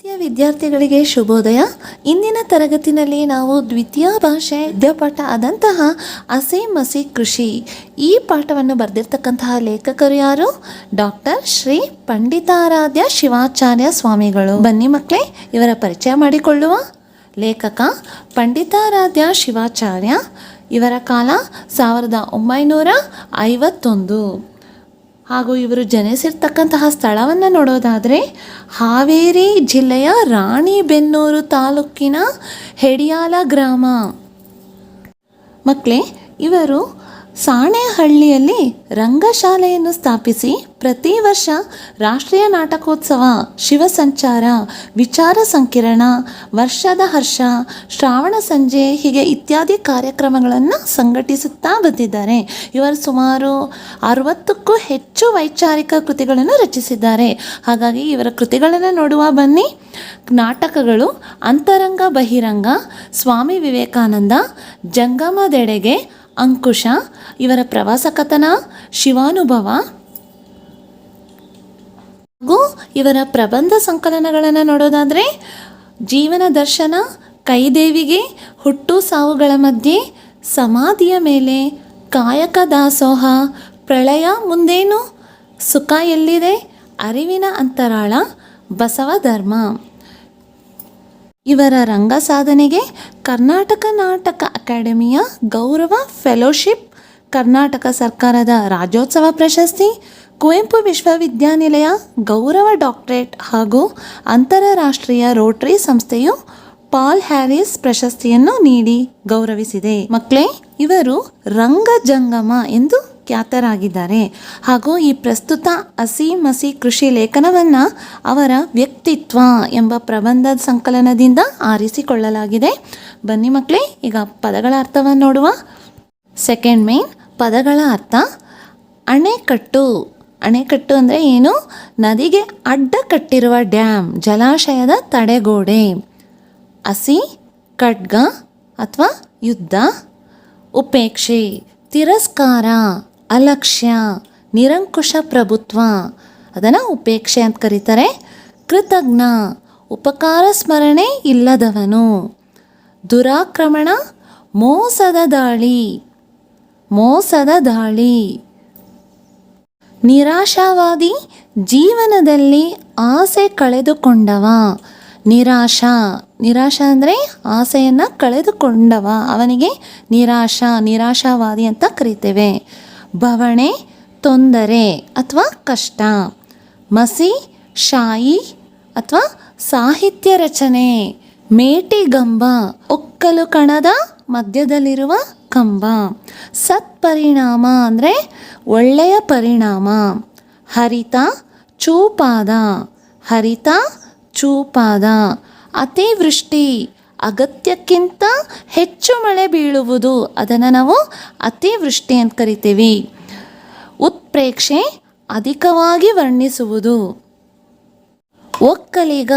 ವಿದ್ಯಾರ್ಥಿಗಳಿಗೆ ಶುಭೋದಯ. ಇಂದಿನ ತರಗತಿನಲ್ಲಿ ನಾವು ದ್ವಿತೀಯ ಭಾಷೆ ಗದ್ಯಪಾಠ ಆದಂತಹ ಹಸಿ ಮಸಿ ಕೃಷಿ ಈ ಪಾಠವನ್ನು ಬರೆದಿರ್ತಕ್ಕಂತಹ ಲೇಖಕರು ಯಾರು? ಡಾಕ್ಟರ್ ಶ್ರೀ ಪಂಡಿತಾರಾಧ್ಯ ಶಿವಾಚಾರ್ಯ ಸ್ವಾಮಿಗಳು. ಬನ್ನಿ ಮಕ್ಕಳೇ, ಇವರ ಪರಿಚಯ ಮಾಡಿಕೊಳ್ಳುವ. ಲೇಖಕ ಪಂಡಿತಾರಾಧ್ಯ ಶಿವಾಚಾರ್ಯ. ಇವರ ಕಾಲ 1951 ಹಾಗೂ ಇವರು ಜನಿಸಿರ್ತಕ್ಕಂತಹ ಸ್ಥಳವನ್ನು ನೋಡೋದಾದರೆ ಹಾವೇರಿ ಜಿಲ್ಲೆಯ ರಾಣಿಬೆನ್ನೂರು ತಾಲೂಕಿನ ಹೆಡಿಯಾಲ ಗ್ರಾಮ. ಮಕ್ಕಳೇ, ಇವರು ಸಾಣೆಹಳ್ಳಿಯಲ್ಲಿ ರಂಗಶಾಲೆಯನ್ನು ಸ್ಥಾಪಿಸಿ ಪ್ರತಿ ವರ್ಷ ರಾಷ್ಟ್ರೀಯ ನಾಟಕೋತ್ಸವ, ಶಿವಸಂಚಾರ, ವಿಚಾರ ಸಂಕಿರಣ, ವರ್ಷದ ಹರ್ಷ, ಶ್ರಾವಣ ಸಂಜೆ ಹೀಗೆ ಇತ್ಯಾದಿ ಕಾರ್ಯಕ್ರಮಗಳನ್ನು ಸಂಘಟಿಸುತ್ತಾ ಬಂದಿದ್ದಾರೆ. ಇವರು ಸುಮಾರು 60ಕ್ಕೂ ಹೆಚ್ಚು ವೈಚಾರಿಕ ಕೃತಿಗಳನ್ನು ರಚಿಸಿದ್ದಾರೆ. ಹಾಗಾಗಿ ಇವರ ಕೃತಿಗಳನ್ನು ನೋಡುವ ಬನ್ನಿ. ನಾಟಕಗಳು ಅಂತರಂಗ ಬಹಿರಂಗ, ಸ್ವಾಮಿ ವಿವೇಕಾನಂದ, ಜಂಗಮದೆಡೆಗೆ, ಅಂಕುಶ. ಇವರ ಪ್ರವಾಸ ಕಥನ ಶಿವಾನುಭವ ಹಾಗೂ ಇವರ ಪ್ರಬಂಧ ಸಂಕಲನಗಳನ್ನು ನೋಡೋದಾದರೆ ಜೀವನ ದರ್ಶನ, ಕೈದೇವಿಗೆ, ಹುಟ್ಟು ಸಾವುಗಳ ಮಧ್ಯೆ, ಸಮಾಧಿಯ ಮೇಲೆ, ಕಾಯಕ ದಾಸೋಹ, ಪ್ರಳಯ ಮುಂದೇನು, ಸುಖ ಎಲ್ಲಿದೆ, ಅರಿವಿನ ಅಂತರಾಳ, ಬಸವ ಧರ್ಮ. ಇವರ ರಂಗ ಸಾಧನೆಗೆ ಕರ್ನಾಟಕ ನಾಟಕ ಅಕಾಡೆಮಿಯ ಗೌರವ ಫೆಲೋಶಿಪ್, ಕರ್ನಾಟಕ ಸರ್ಕಾರದ ರಾಜ್ಯೋತ್ಸವ ಪ್ರಶಸ್ತಿ, ಕುವೆಂಪು ವಿಶ್ವವಿದ್ಯಾನಿಲಯ ಗೌರವ ಡಾಕ್ಟರೇಟ್ ಹಾಗೂ ಅಂತಾರಾಷ್ಟ್ರೀಯ ರೋಟರಿ ಸಂಸ್ಥೆಯು ಪಾಲ್ ಹ್ಯಾರಿಸ್ ಪ್ರಶಸ್ತಿಯನ್ನು ನೀಡಿ ಗೌರವಿಸಿದೆ. ಮಕ್ಕಳೇ, ಇವರು ರಂಗಜಂಗಮ ಎಂದು ಖ್ಯಾತರಾಗಿದ್ದಾರೆ. ಹಾಗೂ ಈ ಪ್ರಸ್ತುತ ಹಸಿ ಮಸಿ ಕೃಷಿ ಲೇಖನವನ್ನು ಅವರ ವ್ಯಕ್ತಿತ್ವ ಎಂಬ ಪ್ರಬಂಧ ಸಂಕಲನದಿಂದ ಆರಿಸಿಕೊಳ್ಳಲಾಗಿದೆ. ಬನ್ನಿ ಮಕ್ಕಳೇ, ಈಗ ಪದಗಳ ಅರ್ಥವನ್ನು ನೋಡುವ. ಸೆಕೆಂಡ್ ಮೇನ್ ಪದಗಳ ಅರ್ಥ. ಅಣೆಕಟ್ಟು. ಅಣೆಕಟ್ಟು ಅಂದರೆ ಏನು? ನದಿಗೆ ಅಡ್ಡ ಕಟ್ಟಿರುವ ಡ್ಯಾಮ್, ಜಲಾಶಯದ ತಡೆಗೋಡೆ. ಹಸಿ, ಖಡ್ಗ ಅಥವಾ ಯುದ್ಧ. ಉಪೇಕ್ಷೆ, ತಿರಸ್ಕಾರ, ಅಲಕ್ಷ್ಯ, ನಿರಂಕುಶ ಪ್ರಭುತ್ವ, ಅದನ್ನು ಉಪೇಕ್ಷೆ ಅಂತ ಕರೀತಾರೆ. ಕೃತಜ್ಞ, ಉಪಕಾರ ಸ್ಮರಣೆ ಇಲ್ಲದವನು. ದುರಾಕ್ರಮಣ, ಮೋಸದ ದಾಳಿ. ಮೋಸದ ದಾಳಿ. ನಿರಾಶಾವಾದಿ, ಜೀವನದಲ್ಲಿ ಆಸೆ ಕಳೆದುಕೊಂಡವ. ನಿರಾಶಾ. ನಿರಾಶಾ ಅಂದರೆ ಆಸೆಯನ್ನು ಕಳೆದುಕೊಂಡವ, ಅವನಿಗೆ ನಿರಾಶಾವಾದಿ ಅಂತ ಕರಿತೇವೆ. ಬವಣೆ, ತೊಂದರೆ ಅಥವಾ ಕಷ್ಟ. ಮಸಿ, ಶಾಯಿ ಅಥವಾ ಸಾಹಿತ್ಯ ರಚನೆ. ಮೇಟಿಗಂಬ, ಒಕ್ಕಲು ಕಣದ ಮಧ್ಯದಲ್ಲಿರುವ ಕಂಬ. ಸತ್ಪರಿಣಾಮ ಅಂದರೆ ಒಳ್ಳೆಯ ಪರಿಣಾಮ. ಹರಿತ, ಚೂಪಾದ. ಹರಿತ, ಚೂಪಾದ. ಅತಿವೃಷ್ಟಿ, ಅಗತ್ಯಕ್ಕಿಂತ ಹೆಚ್ಚು ಮಳೆ ಬೀಳುವುದು, ಅದನ್ನು ನಾವು ಅತಿವೃಷ್ಟಿ ಅಂತ ಕರಿತೀವಿ. ಉತ್ಪ್ರೇಕ್ಷೆ, ಅಧಿಕವಾಗಿ ವರ್ಣಿಸುವುದು. ಒಕ್ಕಲಿಗ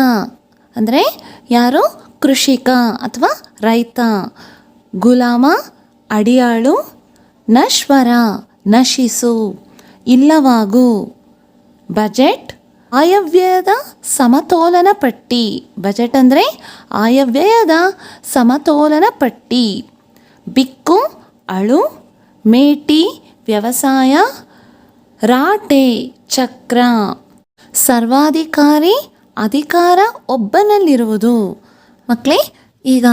ಅಂದರೆ ಯಾರು? ಕೃಷಿಕ ಅಥವಾ ರೈತ. ಗುಲಾಮ, ಅಡಿಯಾಳು. ನಶ್ವರ, ನಶಿಸು, ಇಲ್ಲವಾಗು. ಬಜೆಟ್, ಆಯವ್ಯಯದ ಸಮತೋಲನ ಪಟ್ಟಿ. ಬಜೆಟ್ ಅಂದರೆ ಆಯವ್ಯಯದ ಸಮತೋಲನ ಪಟ್ಟಿ. ಬಿಕ್ಕು, ಅಳು. ಮೇಟಿ, ವ್ಯವಸಾಯ. ರಾಟೆ, ಚಕ್ರ. ಸರ್ವಾಧಿಕಾರಿ, ಅಧಿಕಾರ ಒಬ್ಬನಲ್ಲಿರುವುದು. ಮಕ್ಕಳೇ, ಈಗ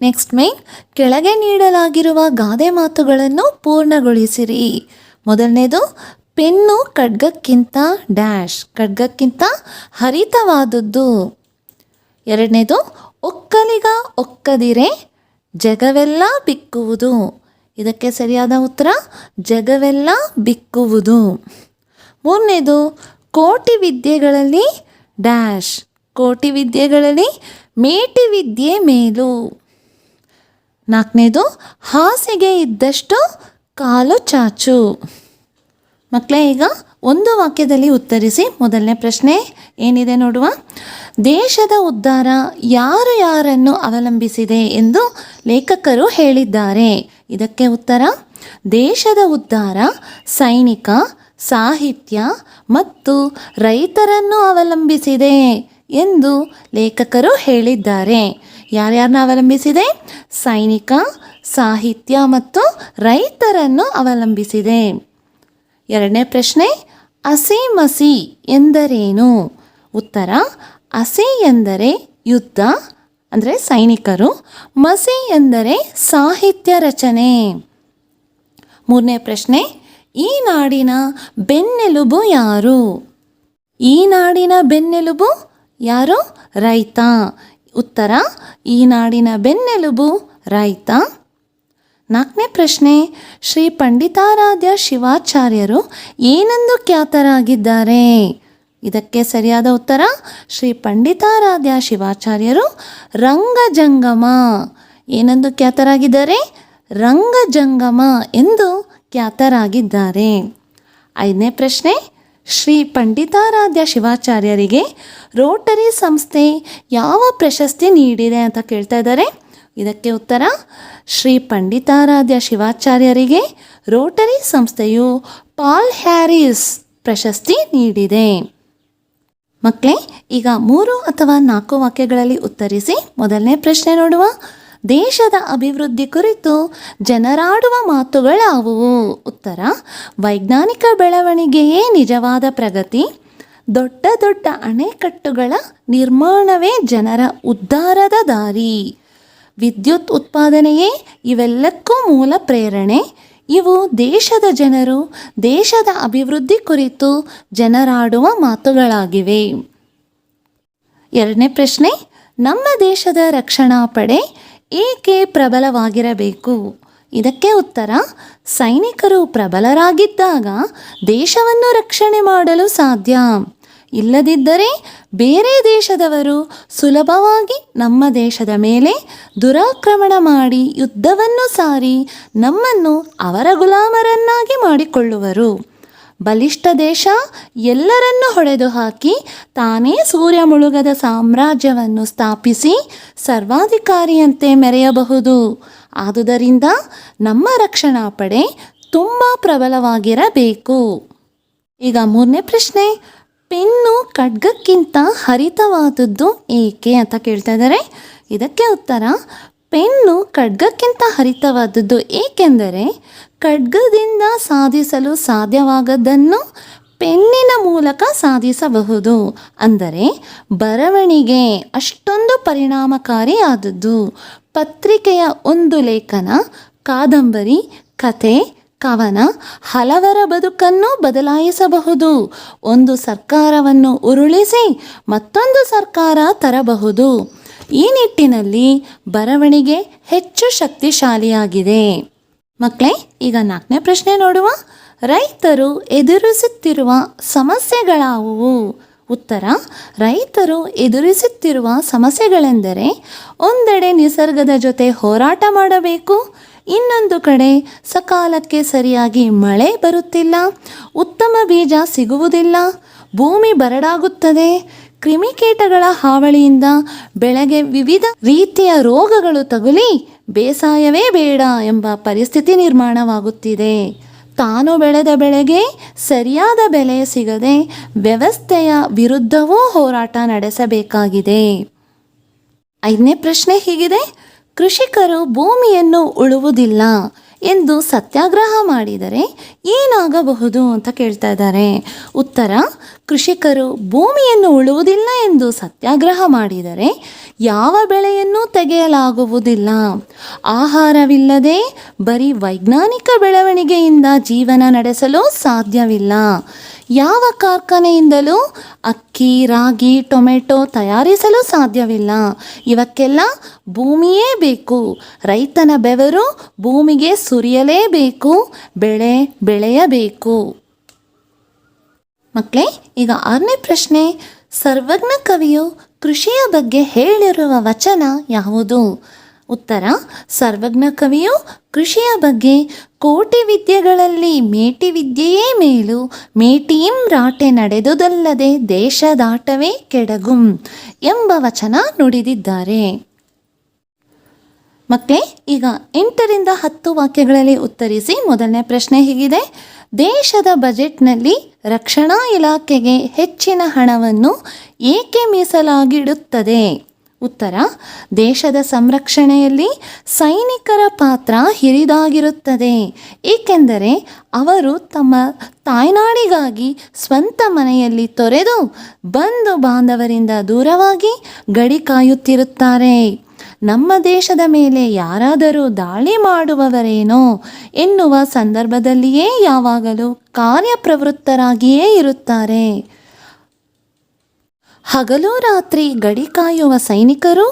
ನೆಕ್ಸ್ಟ್ ಮೇನ್ ಕೆಳಗೆ ನೀಡಲಾಗಿರುವ ಗಾದೆ ಮಾತುಗಳನ್ನು ಪೂರ್ಣಗೊಳಿಸಿರಿ. ಮೊದಲನೇದು, ಪೆನ್ನು ಖಡ್ಗಕ್ಕಿಂತ ಡ್ಯಾಶ್, ಖಡ್ಗಕ್ಕಿಂತ ಹರಿತವಾದದ್ದು. ಎರಡನೇದು, ಒಕ್ಕಲಿಗ ಒಕ್ಕದಿರೆ ಜಗವೆಲ್ಲ ಬಿಕ್ಕುವುದು. ಇದಕ್ಕೆ ಸರಿಯಾದ ಉತ್ತರ ಜಗವೆಲ್ಲ ಬಿಕ್ಕುವುದು. ಮೂರನೇದು, ಕೋಟಿ ವಿದ್ಯೆಗಳಲ್ಲಿ ಡ್ಯಾಶ್, ಕೋಟಿ ವಿದ್ಯೆಗಳಲ್ಲಿ ಮೇಟಿ ವಿದ್ಯೆ ಮೇಲು. ನಾಲ್ಕನೇದು, ಹಾಸಿಗೆ ಇದ್ದಷ್ಟು ಕಾಲು ಚಾಚು. ಮಕ್ಕಳೇ, ಈಗ ಒಂದು ವಾಕ್ಯದಲ್ಲಿ ಉತ್ತರಿಸಿ. ಮೊದಲನೇ ಪ್ರಶ್ನೆ ಏನಿದೆ ನೋಡುವ. ದೇಶದ ಉದ್ಧಾರ ಯಾರು ಯಾರನ್ನು ಅವಲಂಬಿಸಿದೆ ಎಂದು ಲೇಖಕರು ಹೇಳಿದ್ದಾರೆ? ಇದಕ್ಕೆ ಉತ್ತರ, ದೇಶದ ಉದ್ಧಾರ ಸೈನಿಕ, ಸಾಹಿತ್ಯ ಮತ್ತು ರೈತರನ್ನು ಅವಲಂಬಿಸಿದೆ ಎಂದು ಲೇಖಕರು ಹೇಳಿದ್ದಾರೆ. ಯಾರ್ಯಾರನ್ನ ಅವಲಂಬಿಸಿದೆ? ಸೈನಿಕ, ಸಾಹಿತ್ಯ ಮತ್ತು ರೈತರನ್ನು ಅವಲಂಬಿಸಿದೆ. ಎರಡನೇ ಪ್ರಶ್ನೆ, ಹಸಿ ಮಸಿ ಎಂದರೇನು? ಉತ್ತರ, ಹಸಿ ಎಂದರೆ ಯುದ್ಧ ಅಂದರೆ ಸೈನಿಕರು, ಮಸಿ ಎಂದರೆ ಸಾಹಿತ್ಯ ರಚನೆ. ಮೂರನೇ ಪ್ರಶ್ನೆ, ಈ ನಾಡಿನ ಬೆನ್ನೆಲುಬು ಯಾರು? ಈ ನಾಡಿನ ಬೆನ್ನೆಲುಬು ಯಾರು? ರೈತ. ಉತ್ತರ, ಈ ನಾಡಿನ ಬೆನ್ನೆಲುಬು ರೈತ. ನಾಲ್ಕನೇ ಪ್ರಶ್ನೆ, ಶ್ರೀ ಪಂಡಿತಾರಾಧ್ಯ ಶಿವಾಚಾರ್ಯರು ಏನೆಂದು ಖ್ಯಾತರಾಗಿದ್ದಾರೆ? ಇದಕ್ಕೆ ಸರಿಯಾದ ಉತ್ತರ, ಶ್ರೀ ಪಂಡಿತಾರಾಧ್ಯ ಶಿವಾಚಾರ್ಯರು ರಂಗಜಂಗಮ ಏನೆಂದು ಖ್ಯಾತರಾಗಿದ್ದಾರೆ? ರಂಗಜಂಗಮ ಎಂದು ಖ್ಯಾತರಾಗಿದ್ದಾರೆ. ಐದನೇ ಪ್ರಶ್ನೆ, ಶ್ರೀ ಪಂಡಿತಾರಾಧ್ಯ ಶಿವಾಚಾರ್ಯರಿಗೆ ರೋಟರಿ ಸಂಸ್ಥೆ ಯಾವ ಪ್ರಶಸ್ತಿ ನೀಡಿದೆ ಅಂತ ಕೇಳ್ತಾ ಇದ್ದಾರೆ. ಇದಕ್ಕೆ ಉತ್ತರ, ಶ್ರೀ ಪಂಡಿತಾರಾಧ್ಯ ಶಿವಾಚಾರ್ಯರಿಗೆ ರೋಟರಿ ಸಂಸ್ಥೆಯು ಪಾಲ್ ಹ್ಯಾರಿಸ್ ಪ್ರಶಸ್ತಿ ನೀಡಿದೆ. ಮಕ್ಕಳೇ, ಈಗ 3 ಅಥವಾ 4 ವಾಕ್ಯಗಳಲ್ಲಿ ಉತ್ತರಿಸಿ. ಮೊದಲನೇ ಪ್ರಶ್ನೆ ನೋಡುವ. ದೇಶದ ಅಭಿವೃದ್ಧಿ ಕುರಿತು ಜನರಾಡುವ ಮಾತುಗಳಾವುವು? ಉತ್ತರ, ವೈಜ್ಞಾನಿಕ ಬೆಳವಣಿಗೆಯೇ ನಿಜವಾದ ಪ್ರಗತಿ, ದೊಡ್ಡ ದೊಡ್ಡ ಅಣೆಕಟ್ಟುಗಳ ನಿರ್ಮಾಣವೇ ಜನರ ಉದ್ಧಾರದ ದಾರಿ, ವಿದ್ಯುತ್ ಉತ್ಪಾದನೆಯೇ ಇವೆಲ್ಲಕ್ಕೂ ಮೂಲ ಪ್ರೇರಣೆ. ಇವು ದೇಶದ ಜನರು ದೇಶದ ಅಭಿವೃದ್ಧಿ ಕುರಿತು ಜನರಾಡುವ ಮಾತುಗಳಾಗಿವೆ. ಎರಡನೇ ಪ್ರಶ್ನೆ, ನಮ್ಮ ದೇಶದ ರಕ್ಷಣಾ ಪಡೆ ಏಕೆ ಪ್ರಬಲವಾಗಿರಬೇಕು? ಇದಕ್ಕೆ ಉತ್ತರ, ಸೈನಿಕರು ಪ್ರಬಲರಾಗಿದ್ದಾಗ ದೇಶವನ್ನು ರಕ್ಷಣೆ ಮಾಡಲು ಸಾಧ್ಯ. ಇಲ್ಲದಿದ್ದರೆ ಬೇರೆ ದೇಶದವರು ಸುಲಭವಾಗಿ ನಮ್ಮ ದೇಶದ ಮೇಲೆ ದುರಾಕ್ರಮಣ ಮಾಡಿ ಯುದ್ಧವನ್ನು ಸಾರಿ ನಮ್ಮನ್ನು ಅವರ ಗುಲಾಮರನ್ನಾಗಿ ಮಾಡಿಕೊಳ್ಳುವರು. ಬಲಿಷ್ಠ ದೇಶ ಎಲ್ಲರನ್ನೂ ಹೊಡೆದು ಹಾಕಿ ತಾನೇ ಸೂರ್ಯ ಮುಳುಗದ ಸಾಮ್ರಾಜ್ಯವನ್ನು ಸ್ಥಾಪಿಸಿ ಸರ್ವಾಧಿಕಾರಿಯಂತೆ ಮೆರೆಯಬಹುದು. ಆದುದರಿಂದ ನಮ್ಮ ರಕ್ಷಣಾ ಪಡೆ ತುಂಬ ಪ್ರಬಲವಾಗಿರಬೇಕು. ಈಗ ಮೂರನೇ ಪ್ರಶ್ನೆ, ಪೆನ್ನು ಖಡ್ಗಕ್ಕಿಂತ ಹರಿತವಾದದ್ದು ಏಕೆ ಅಂತ ಕೇಳ್ತಾ ಇದ್ದಾರೆ. ಇದಕ್ಕೆ ಉತ್ತರ, ಪೆನ್ನು ಖಡ್ಗಕ್ಕಿಂತ ಹರಿತವಾದದ್ದು ಏಕೆಂದರೆ ಖಡ್ಗದಿಂದ ಸಾಧಿಸಲು ಸಾಧ್ಯವಾಗದ್ದನ್ನು ಪೆನ್ನಿನ ಮೂಲಕ ಸಾಧಿಸಬಹುದು. ಅಂದರೆ ಬರವಣಿಗೆ ಅಷ್ಟೊಂದು ಪರಿಣಾಮಕಾರಿಯಾದದ್ದು. ಪತ್ರಿಕೆಯ ಒಂದು ಲೇಖನ, ಕಾದಂಬರಿ, ಕಥೆ, ಕವನ ಹಲವರ ಬದುಕನ್ನು ಬದಲಾಯಿಸಬಹುದು. ಒಂದು ಸರ್ಕಾರವನ್ನು ಉರುಳಿಸಿ ಮತ್ತೊಂದು ಸರ್ಕಾರ ತರಬಹುದು. ಈ ನಿಟ್ಟಿನಲ್ಲಿ ಬರವಣಿಗೆ ಹೆಚ್ಚು ಶಕ್ತಿಶಾಲಿಯಾಗಿದೆ. ಮಕ್ಕಳೇ, ಈಗ 4ನೇ ಪ್ರಶ್ನೆ ನೋಡುವ. ರೈತರು ಎದುರಿಸುತ್ತಿರುವ ಸಮಸ್ಯೆಗಳಾವುವು? ಉತ್ತರ, ರೈತರು ಎದುರಿಸುತ್ತಿರುವ ಸಮಸ್ಯೆಗಳೆಂದರೆ ಒಂದೆಡೆ ನಿಸರ್ಗದ ಜೊತೆ ಹೋರಾಟ ಮಾಡಬೇಕು, ಇನ್ನೊಂದು ಕಡೆ ಸಕಾಲಕ್ಕೆ ಸರಿಯಾಗಿ ಮಳೆ ಬರುತ್ತಿಲ್ಲ, ಉತ್ತಮ ಬೀಜ ಸಿಗುವುದಿಲ್ಲ, ಭೂಮಿ ಬರಡಾಗುತ್ತದೆ, ಕ್ರಿಮಿಕೀಟಗಳ ಹಾವಳಿಯಿಂದ ಬೆಳೆಗೆ ವಿವಿಧ ರೀತಿಯ ರೋಗಗಳು ತಗುಲಿ ಬೇಸಾಯವೇ ಬೇಡ ಎಂಬ ಪರಿಸ್ಥಿತಿ ನಿರ್ಮಾಣವಾಗುತ್ತಿದೆ. ತಾನು ಬೆಳೆದ ಬೆಳೆಗೆ ಸರಿಯಾದ ಬೆಲೆ ಸಿಗದೆ ವ್ಯವಸ್ಥೆಯ ವಿರುದ್ಧವೂ ಹೋರಾಟ ನಡೆಸಬೇಕಾಗಿದೆ. 5ನೇ ಪ್ರಶ್ನೆ ಹೀಗಿದೆ. ಕೃಷಿಕರು ಭೂಮಿಯನ್ನು ಉಳುವುದಿಲ್ಲ ಎಂದು ಸತ್ಯಾಗ್ರಹ ಮಾಡಿದರೆ ಏನಾಗಬಹುದು ಅಂತ ಕೇಳ್ತಾ ಇದ್ದಾರೆ. ಉತ್ತರ, ಕೃಷಿಕರು ಭೂಮಿಯನ್ನು ಉಳುವುದಿಲ್ಲ ಎಂದು ಸತ್ಯಾಗ್ರಹ ಮಾಡಿದರೆ ಯಾವ ಬೆಳೆಯನ್ನೂ ತೆಗೆಯಲಾಗುವುದಿಲ್ಲ. ಆಹಾರವಿಲ್ಲದೆ ಬರೀ ವೈಜ್ಞಾನಿಕ ಬೆಳವಣಿಗೆಯಿಂದ ಜೀವನ ನಡೆಸಲು ಸಾಧ್ಯವಿಲ್ಲ. ಯಾವ ಕಾರ್ಖಾನೆಯಿಂದಲೂ ಅಕ್ಕಿ, ರಾಗಿ, ಟೊಮೆಟೊ ತಯಾರಿಸಲು ಸಾಧ್ಯವಿಲ್ಲ. ಇವಕ್ಕೆಲ್ಲ ಭೂಮಿಯೇ ಬೇಕು. ರೈತನ ಬೆವರು ಭೂಮಿಗೆ ಸುರಿಯಲೇಬೇಕು, ಬೆಳೆ ಬೆಳೆಯಬೇಕು. ಮಕ್ಕಳೇ, ಈಗ 6ನೇ ಪ್ರಶ್ನೆ. ಸರ್ವಜ್ಞ ಕವಿಯು ಕೃಷಿಯ ಬಗ್ಗೆ ಹೇಳಿರುವ ವಚನ ಯಾವುದು? ಉತ್ತರ, ಸರ್ವಜ್ಞ ಕವಿಯು ಕೃಷಿಯ ಬಗ್ಗೆ ಕೋಟಿ ವಿದ್ಯೆಗಳಲ್ಲಿ ಮೇಟಿ ವಿದ್ಯೆಯೇ ಮೇಲು, ಮೇಟಿಯಿಂ ರಾಟೆ ನಡೆದುದಲ್ಲದೆ ದೇಶದಾಟವೇ ಕೆಡಗುಂ ಎಂಬ ವಚನ ನುಡಿದಿದ್ದಾರೆ. ಮಕ್ಕಳೇ, ಈಗ 8ರಿಂದ 10 ವಾಕ್ಯಗಳಲ್ಲಿ ಉತ್ತರಿಸಿ. ಮೊದಲನೇ ಪ್ರಶ್ನೆ ಹೀಗಿದೆ: ದೇಶದ ಬಜೆಟ್ನಲ್ಲಿ ರಕ್ಷಣಾ ಇಲಾಖೆಗೆ ಹೆಚ್ಚಿನ ಹಣವನ್ನು ಏಕೆ ಮೀಸಲಾಗಿಡುತ್ತದೆ? ಉತ್ತರ: ದೇಶದ ಸಂರಕ್ಷಣೆಯಲ್ಲಿ ಸೈನಿಕರ ಪಾತ್ರ ಹಿರಿದಾಗಿರುತ್ತದೆ, ಏಕೆಂದರೆ ಅವರು ತಮ್ಮ ತಾಯ್ನಾಡಿಗಾಗಿ ಸ್ವಂತ ಮನೆಯಲ್ಲಿ ತೊರೆದು ಬಂಧು ಬಾಂಧವರಿಂದ ದೂರವಾಗಿ ಗಡಿ ಕಾಯುತ್ತಿರುತ್ತಾರೆ. ನಮ್ಮ ದೇಶದ ಮೇಲೆ ಯಾರಾದರೂ ದಾಳಿ ಮಾಡುವವರೇನೋ ಎನ್ನುವ ಸಂದರ್ಭದಲ್ಲಿಯೇ ಯಾವಾಗಲೂ ಕಾರ್ಯಪ್ರವೃತ್ತರಾಗಿಯೇ ಇರುತ್ತಾರೆ. ಹಗಲು ರಾತ್ರಿ ಗಡಿ ಕಾಯುವ ಸೈನಿಕರು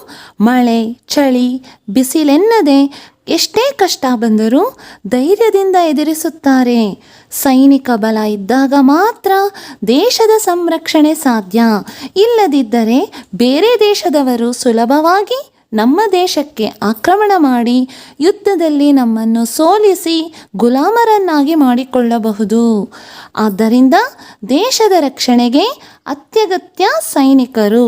ಮಳೆ, ಚಳಿ, ಬಿಸಿಲೆನ್ನದೆ ಎಷ್ಟೇ ಕಷ್ಟ ಬಂದರೂ ಧೈರ್ಯದಿಂದ ಎದುರಿಸುತ್ತಾರೆ. ಸೈನಿಕ ಬಲ ಇದ್ದಾಗ ಮಾತ್ರ ದೇಶದ ಸಂರಕ್ಷಣೆ ಸಾಧ್ಯ. ಇಲ್ಲದಿದ್ದರೆ ಬೇರೆ ದೇಶದವರು ಸುಲಭವಾಗಿ ನಮ್ಮ ದೇಶಕ್ಕೆ ಆಕ್ರಮಣ ಮಾಡಿ ಯುದ್ಧದಲ್ಲಿ ನಮ್ಮನ್ನು ಸೋಲಿಸಿ ಗುಲಾಮರನ್ನಾಗಿ ಮಾಡಿಕೊಳ್ಳಬಹುದು. ಆದ್ದರಿಂದ ದೇಶದ ರಕ್ಷಣೆಗೆ ಅತ್ಯಗತ್ಯ ಸೈನಿಕರು.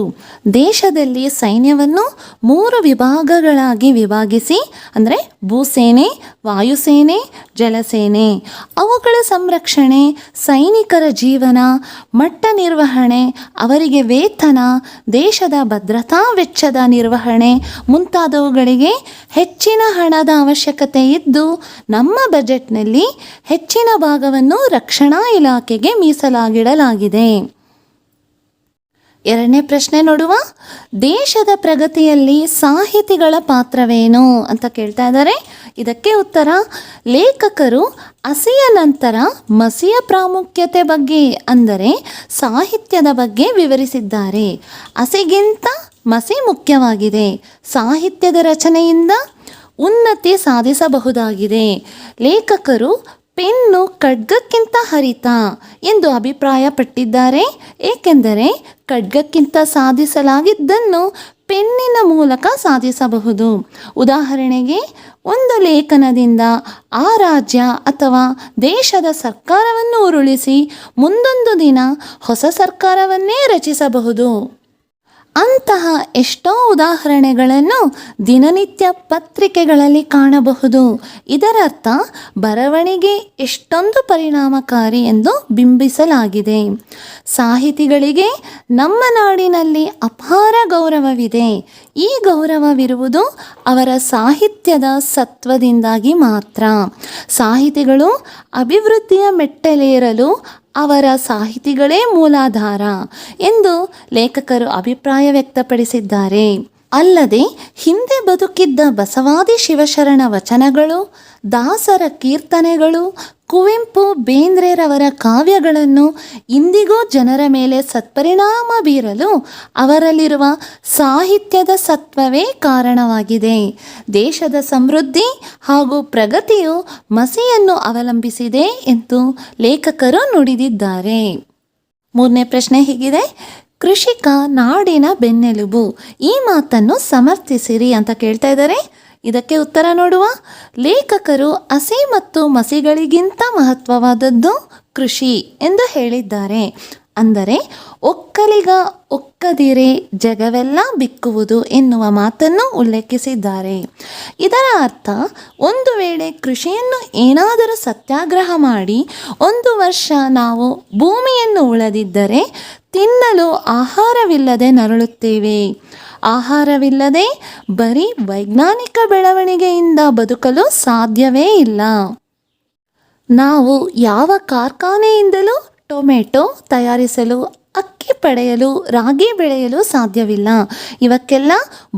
ದೇಶದಲ್ಲಿ ಸೈನ್ಯವನ್ನು 3 ವಿಭಾಗಗಳಾಗಿ ವಿಭಾಗಿಸಿ, ಅಂದರೆ ಭೂಸೇನೆ, ವಾಯುಸೇನೆ, ಜಲಸೇನೆ. ಅವುಗಳ ಸಂರಕ್ಷಣೆ, ಸೈನಿಕರ ಜೀವನ, ಮಟ್ಟ ನಿರ್ವಹಣೆ, ಅವರಿಗೆ ವೇತನ, ದೇಶದ ಭದ್ರತಾ ವೆಚ್ಚದ ನಿರ್ವಹಣೆ ಮುಂತಾದವುಗಳಿಗೆ ಹೆಚ್ಚಿನ ಹಣದ ಅವಶ್ಯಕತೆ ಇದ್ದು, ನಮ್ಮ ಬಜೆಟ್ನಲ್ಲಿ ಹೆಚ್ಚಿನ ಭಾಗವನ್ನು ರಕ್ಷಣಾ ಇಲಾಖೆಗೆ ಮೀಸಲಾಗಿಡಲಾಗಿದೆ. ಎರಡನೇ ಪ್ರಶ್ನೆ ನೋಡುವ: ದೇಶದ ಪ್ರಗತಿಯಲ್ಲಿ ಸಾಹಿತಿಗಳ ಪಾತ್ರವೇನು ಅಂತ ಕೇಳ್ತಾ ಇದ್ದಾರೆ. ಇದಕ್ಕೆ ಉತ್ತರ: ಲೇಖಕರು ಹಸಿಯ ನಂತರ ಮಸಿಯ ಪ್ರಾಮುಖ್ಯತೆ ಬಗ್ಗೆ, ಅಂದರೆ ಸಾಹಿತ್ಯದ ಬಗ್ಗೆ ವಿವರಿಸಿದ್ದಾರೆ. ಹಸಿಗಿಂತ ಮಸಿ ಮುಖ್ಯವಾಗಿದೆ. ಸಾಹಿತ್ಯದ ರಚನೆಯಿಂದ ಉನ್ನತಿ ಸಾಧಿಸಬಹುದಾಗಿದೆ. ಲೇಖಕರು ಪೆನ್ನು ಖಡ್ಗಕ್ಕಿಂತ ಹರಿತ ಎಂದು ಅಭಿಪ್ರಾಯಪಟ್ಟಿದ್ದಾರೆ, ಏಕೆಂದರೆ ಖಡ್ಗಕ್ಕಿಂತ ಸಾಧಿಸಲಾಗಿದ್ದನ್ನು ಪೆನ್ನಿನ ಮೂಲಕ ಸಾಧಿಸಬಹುದು. ಉದಾಹರಣೆಗೆ, ಒಂದು ಲೇಖನದಿಂದ ಆ ರಾಜ್ಯ ಅಥವಾ ದೇಶದ ಸರ್ಕಾರವನ್ನು ಉರುಳಿಸಿ ಮುಂದೊಂದು ದಿನ ಹೊಸ ಸರ್ಕಾರವನ್ನೇ ರಚಿಸಬಹುದು. ಅಂತಹ ಎಷ್ಟೋ ಉದಾಹರಣೆಗಳನ್ನು ದಿನನಿತ್ಯ ಪತ್ರಿಕೆಗಳಲ್ಲಿ ಕಾಣಬಹುದು. ಇದರರ್ಥ ಬರವಣಿಗೆ ಎಷ್ಟೊಂದು ಪರಿಣಾಮಕಾರಿ ಎಂದು ಬಿಂಬಿಸಲಾಗಿದೆ. ಸಾಹಿತಿಗಳಿಗೆ ನಮ್ಮ ನಾಡಿನಲ್ಲಿ ಅಪಾರ ಗೌರವವಿದೆ. ಈ ಗೌರವವಿರುವುದು ಅವರ ಸಾಹಿತ್ಯದ ಸತ್ವದಿಂದಾಗಿ ಮಾತ್ರ. ಸಾಹಿತಿಗಳು ಅಭಿವೃದ್ಧಿಯ ಮೆಟ್ಟಲೇರಲು ಅವರ ಸಾಹಿತಿಗಳೇ ಮೂಲಾಧಾರ ಎಂದು ಲೇಖಕರು ಅಭಿಪ್ರಾಯ ವ್ಯಕ್ತಪಡಿಸಿದ್ದಾರೆ. ಅಲ್ಲದೆ ಹಿಂದೆ ಬದುಕಿದ್ದ ಬಸವಾದಿ ಶಿವಶರಣ ವಚನಗಳು, ದಾಸರ ಕೀರ್ತನೆಗಳು, ಕುವೆಂಪು ಬೇಂದ್ರೆರವರ ಕಾವ್ಯಗಳನ್ನು ಇಂದಿಗೂ ಜನರ ಮೇಲೆ ಸತ್ಪರಿಣಾಮ ಬೀರಲು ಅವರಲ್ಲಿರುವ ಸಾಹಿತ್ಯದ ಸತ್ವವೇ ಕಾರಣವಾಗಿದೆ. ದೇಶದ ಸಮೃದ್ಧಿ ಹಾಗೂ ಪ್ರಗತಿಯು ಮಸಿಯನ್ನು ಅವಲಂಬಿಸಿದೆ ಎಂದು ಲೇಖಕರು ನುಡಿದಿದ್ದಾರೆ. ಮೂರನೇ ಪ್ರಶ್ನೆ ಹೀಗಿದೆ: ಕೃಷಿಕ ನಾಡಿನ ಬೆನ್ನೆಲುಬು. ಈ ಮಾತನ್ನು ಸಮರ್ಥಿಸಿರಿ ಅಂತ ಕೇಳ್ತಾ ಇದ್ದಾರೆ. ಇದಕ್ಕೆ ಉತ್ತರ ನೋಡುವ: ಲೇಖಕರು ಹಸಿ ಮತ್ತು ಮಸಿಗಳಿಗಿಂತ ಮಹತ್ವವಾದದ್ದು ಕೃಷಿ ಎಂದು ಹೇಳಿದ್ದಾರೆ. ಅಂದರೆ ಒಕ್ಕಲಿಗ ಒಕ್ಕದಿರೆ ಜಗವೆಲ್ಲ ಬಿಕ್ಕುವುದು ಎನ್ನುವ ಮಾತನ್ನು ಉಲ್ಲೇಖಿಸಿದ್ದಾರೆ. ಇದರ ಅರ್ಥ, ಒಂದು ವೇಳೆ ಕೃಷಿಯನ್ನು ಏನಾದರೂ ಸತ್ಯಾಗ್ರಹ ಮಾಡಿ 1 ವರ್ಷ ನಾವು ಭೂಮಿಯನ್ನು ಉಳದಿದ್ದರೆ ತಿನ್ನಲು ಆಹಾರವಿಲ್ಲದೆ ನರಳುತ್ತೇವೆ. ಆಹಾರವಿಲ್ಲದೆ ಬರೀ ವೈಜ್ಞಾನಿಕ ಬೆಳವಣಿಗೆಯಿಂದ ಬದುಕಲು ಸಾಧ್ಯವೇ ಇಲ್ಲ. ನಾವು ಯಾವ ಕಾರ್ಖಾನೆಯಿಂದಲೂ ಟೊಮೆಟೊ ತಯಾರಿಸಲು, ಅಕ್ಕಿ ಪಡೆಯಲು, ರಾಗಿ ಬೆಳೆಯಲು ಸಾಧ್ಯವಿಲ್ಲ. ಇವಕ್ಕೆಲ್ಲ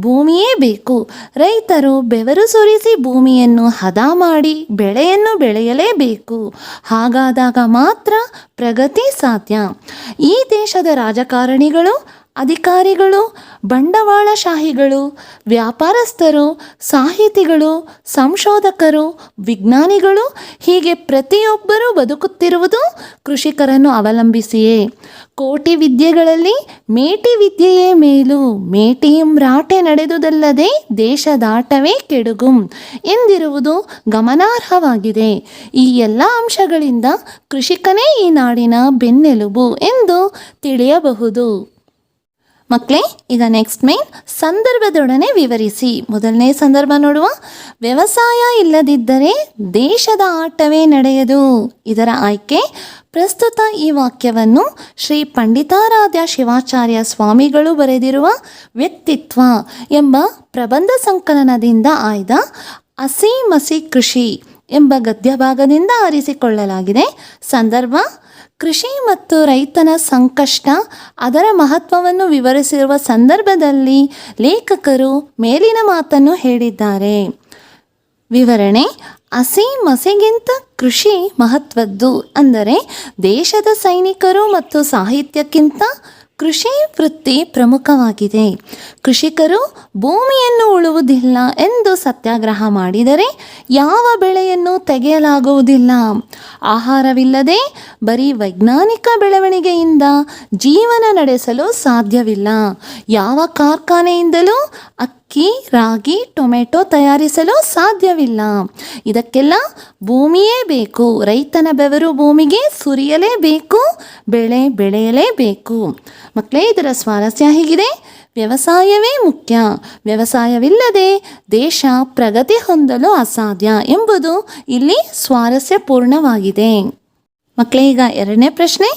ಭೂಮಿಯೇ ಬೇಕು. ರೈತರು ಬೆವರು ಸುರಿಸಿ ಭೂಮಿಯನ್ನು ಹದ ಮಾಡಿ ಬೆಳೆಯನ್ನು ಬೆಳೆಯಲೇಬೇಕು. ಹಾಗಾದಾಗ ಮಾತ್ರ ಪ್ರಗತಿ ಸಾಧ್ಯ. ಈ ದೇಶದ ರಾಜಕಾರಣಿಗಳು, ಅಧಿಕಾರಿಗಳು, ಬಂಡವಾಳಶಾಹಿಗಳು, ವ್ಯಾಪಾರಸ್ಥರು, ಸಾಹಿತಿಗಳು, ಸಂಶೋಧಕರು, ವಿಜ್ಞಾನಿಗಳು ಹೀಗೆ ಪ್ರತಿಯೊಬ್ಬರೂ ಬದುಕುತ್ತಿರುವುದು ಕೃಷಿಕರನ್ನು ಅವಲಂಬಿಸಿಯೇ. ಕೋಟಿ ವಿದ್ಯೆಗಳಲ್ಲಿ ಮೇಟಿ ವಿದ್ಯೆಯೇ ಮೇಲು, ಮೇಟಿಯಂ ರಾಟೆ ನಡೆದುದಲ್ಲದೆ ದೇಶದಾಟವೇ ಕೆಡುಗುಂ ಎಂದಿರುವುದು ಗಮನಾರ್ಹವಾಗಿದೆ. ಈ ಎಲ್ಲ ಅಂಶಗಳಿಂದ ಕೃಷಿಕನೇ ಈ ನಾಡಿನ ಬೆನ್ನೆಲುಬು ಎಂದು ತಿಳಿಯಬಹುದು. ಮಕ್ಕಳೇ, ಈಗ ನೆಕ್ಸ್ಟ್ ಮೇನ್ ಸಂದರ್ಭದೊಡನೆ ವಿವರಿಸಿ. ಮೊದಲನೇ ಸಂದರ್ಭ ನೋಡುವ. ವ್ಯವಸಾಯ ಇಲ್ಲದಿದ್ದರೆ ದೇಶದ ಆಟವೇ ನಡೆಯದು. ಇದರ ಆಯ್ಕೆ ಪ್ರಸ್ತುತ ಈ ವಾಕ್ಯವನ್ನು ಶ್ರೀ ಪಂಡಿತಾರಾಧ್ಯ ಶಿವಾಚಾರ್ಯ ಸ್ವಾಮಿಗಳು ಬರೆದಿರುವ ವ್ಯಕ್ತಿತ್ವ ಎಂಬ ಪ್ರಬಂಧ ಸಂಕಲನದಿಂದ ಆಯ್ದ ಹಸಿ ಮಸಿ ಕೃಷಿ ಎಂಬ ಗದ್ಯ ಭಾಗದಿಂದ ಆರಿಸಿಕೊಳ್ಳಲಾಗಿದೆ. ಸಂದರ್ಭ ಕೃಷಿ ಮತ್ತು ರೈತನ ಸಂಕಷ್ಟ, ಅದರ ಮಹತ್ವವನ್ನು ವಿವರಿಸಿರುವ ಸಂದರ್ಭದಲ್ಲಿ ಲೇಖಕರು ಮೇಲಿನ ಮಾತನ್ನು ಹೇಳಿದ್ದಾರೆ. ವಿವರಣೆ: ಹಸಿ ಮಸಿಗಿಂತ ಕೃಷಿ ಮಹತ್ವದ್ದು. ಅಂದರೆ ದೇಶದ ಸೈನಿಕರು ಮತ್ತು ಸಾಹಿತ್ಯಕ್ಕಿಂತ ಕೃಷಿ ವೃತ್ತಿ ಪ್ರಮುಖವಾಗಿದೆ. ಕೃಷಿಕರು ಭೂಮಿಯನ್ನು ಉಳುವುದಿಲ್ಲ ಎಂದು ಸತ್ಯಾಗ್ರಹ ಮಾಡಿದರೆ ಯಾವ ಬೆಳೆಯನ್ನು ತೆಗೆಯಲಾಗುವುದಿಲ್ಲ. ಆಹಾರವಿಲ್ಲದೆ ಬರೀ ವೈಜ್ಞಾನಿಕ ಬೆಳವಣಿಗೆಯಿಂದ ಜೀವನ ನಡೆಸಲು ಸಾಧ್ಯವಿಲ್ಲ. ಯಾವ ಕಾರ್ಖಾನೆಯಿಂದಲೂ ಅಕ್ಕಿ, ರಾಗಿ, ಟೊಮೆಟೊ ತಯಾರಿಸಲು ಸಾಧ್ಯವಿಲ್ಲ. ಇದಕ್ಕೆಲ್ಲ ಭೂಮಿಯೇ ಬೇಕು. ರೈತನ ಬೆವರು ಭೂಮಿಗೆ ಸುರಿಯಲೇಬೇಕು, ಬೆಳೆ ಬೆಳೆಯಲೇಬೇಕು. ಮಕ್ಕಳೇ, ಇದರ ಸ್ವಾರಸ್ಯ ಹೀಗಿದೆ: ವ್ಯವಸಾಯವೇ ಮುಖ್ಯ. ವ್ಯವಸಾಯವಿಲ್ಲದೆ ದೇಶ ಪ್ರಗತಿ ಹೊಂದಲು ಅಸಾಧ್ಯ ಎಂಬುದು ಇಲ್ಲಿ ಸ್ವಾರಸ್ಯಪೂರ್ಣವಾಗಿದೆ. ಮಕ್ಕಳೇ, ಈಗ ಎರಡನೇ ಪ್ರಶ್ನೆ.